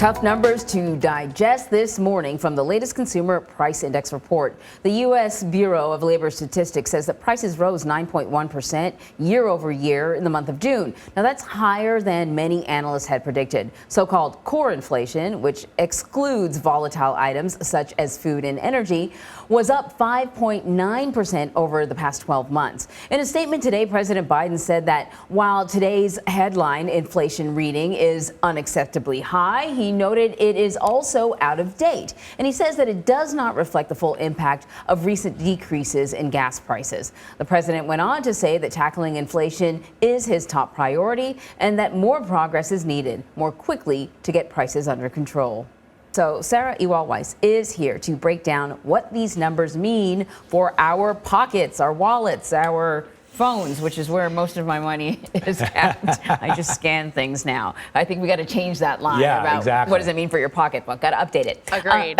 Tough numbers to digest this morning from the latest Consumer Price Index report. The U.S. Bureau of Labor Statistics says that prices rose 9.1% year over year in the month of June. Now, that's higher than many analysts had predicted. So-called core inflation, which excludes volatile items such as food and energy, was up 5.9% over the past 12 months. In a statement today, President Biden said that while today's headline inflation reading is unacceptably high, he noted it is also out of date. And he says that it does not reflect the full impact of recent decreases in gas prices. The president went on to say that tackling inflation is his top priority and that more progress is needed more quickly to get prices under control. So Sarah Ewall-Wice is here to break down what these numbers mean for our pockets, our wallets, our phones, which is where most of my money is kept. I just scan things now. I think we got to change that line about exactly. What does it mean for your pocketbook. Got to update it. Agreed.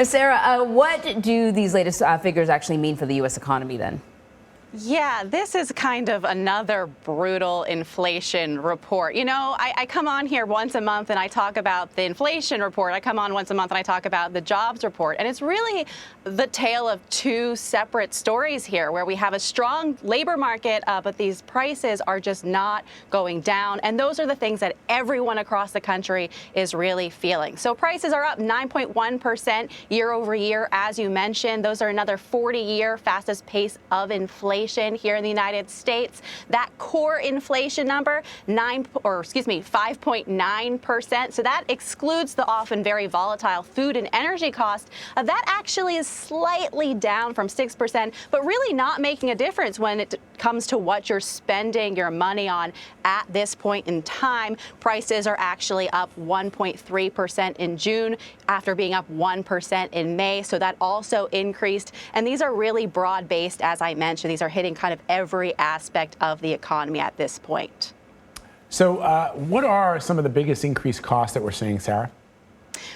Sarah, what do these latest figures actually mean for the U.S. economy then? Yeah, this is kind of another brutal inflation report. You know, I come on here once a month and I talk about the inflation report. I come on once a month and I talk about the jobs report. And it's really the tale of two separate stories here where we have a strong labor market, but these prices are just not going down. And those are the things that everyone across the country is really feeling. So prices are up 9.1% year over year, as you mentioned. Those are another 40-year fastest pace of inflation here in the United States. That core inflation number, 5.9%. So that excludes the often very volatile food and energy cost. That actually is slightly down from 6%, but really not making a difference when it comes to what you're spending your money on at this point in time. Prices are actually up 1.3% in June after being up 1% in May. So that also increased. And these are really broad-based, as I mentioned. These are hitting kind of every aspect of the economy at this point. So what are some of the biggest increased costs that we're seeing, Sarah?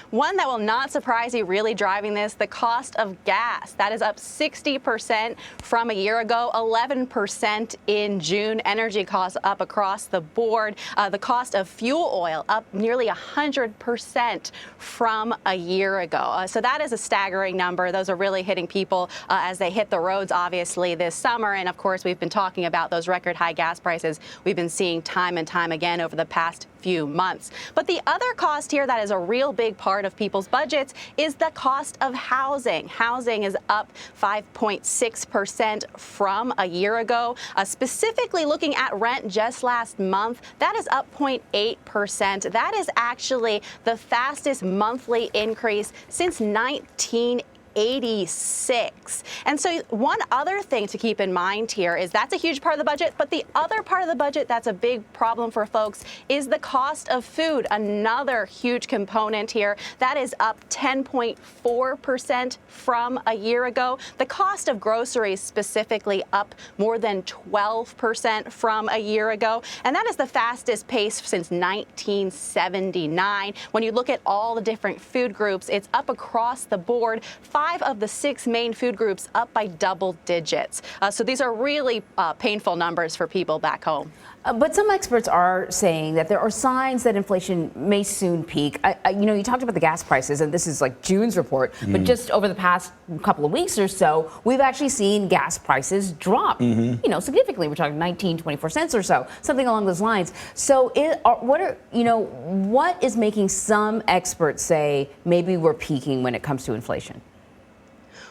One that will not surprise you, really driving this, the cost of gas. That is up 60% from a year ago, 11% in June. Energy costs up across the board. The cost of fuel oil up nearly 100% from a year ago. So that is a staggering number. Those are really hitting people as they hit the roads, obviously, this summer. And of course, we've been talking about those record high gas prices we've been seeing time and time again over the past few months. But the other cost here that is a real big part of people's budgets is the cost of housing. Housing is up 5.6% from a year ago. Specifically looking at rent just last month, that is up 0.8%. That is actually the fastest monthly increase since 1986. And so one other thing to keep in mind here is that's a huge part of the budget, but the other part of the budget that's a big problem for folks is the cost of food, another huge component here. That is up 10.4% from a year ago. The cost of groceries specifically up more than 12% from a year ago. And that is the fastest pace since 1979. When you look at all the different food groups, it's up across the board. 5 of the 6 main food groups up by double digits. So these are really painful numbers for people back home. But some experts are saying that there are signs that inflation may soon peak. You talked about the gas prices, and this is like June's report, but just over the past couple of weeks or so, we've actually seen gas prices drop, significantly. We're talking 19-24 cents or so, something along those lines. So what is making some experts say maybe we're peaking when it comes to inflation?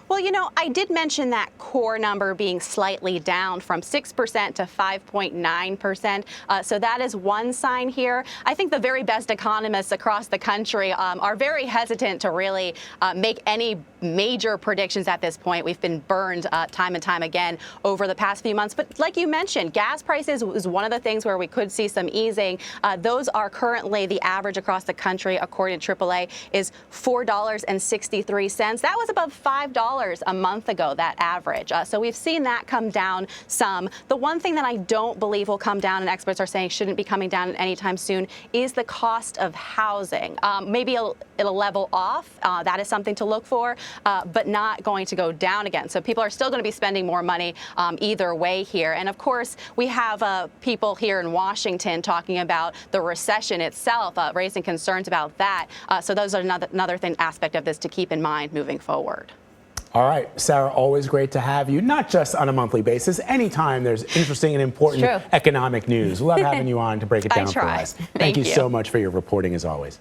Well, I did mention that core number being slightly down from 6% to 5.9%. So that is one sign here. I think the very best economists across the country are very hesitant to really make any major predictions at this point. We've been burned time and time again over the past few months. But like you mentioned, gas prices is one of the things where we could see some easing. Those are currently the average across the country, according to AAA, is $4.63. That was above $5 $2 a month ago, that average. So we've seen that come down some. The one thing that I don't believe will come down, and experts are saying shouldn't be coming down anytime soon, is the cost of housing. Maybe it'll level off. That is something to look for, but not going to go down again. So people are still going to be spending more money either way here. And of course, we have people here in Washington talking about the recession itself, raising concerns about that. So those are another aspect of this to keep in mind moving forward. All right, Sarah, always great to have you, not just on a monthly basis. Anytime there's interesting and important economic news. Love having you on to break it down for us. Thank you so much for your reporting, as always.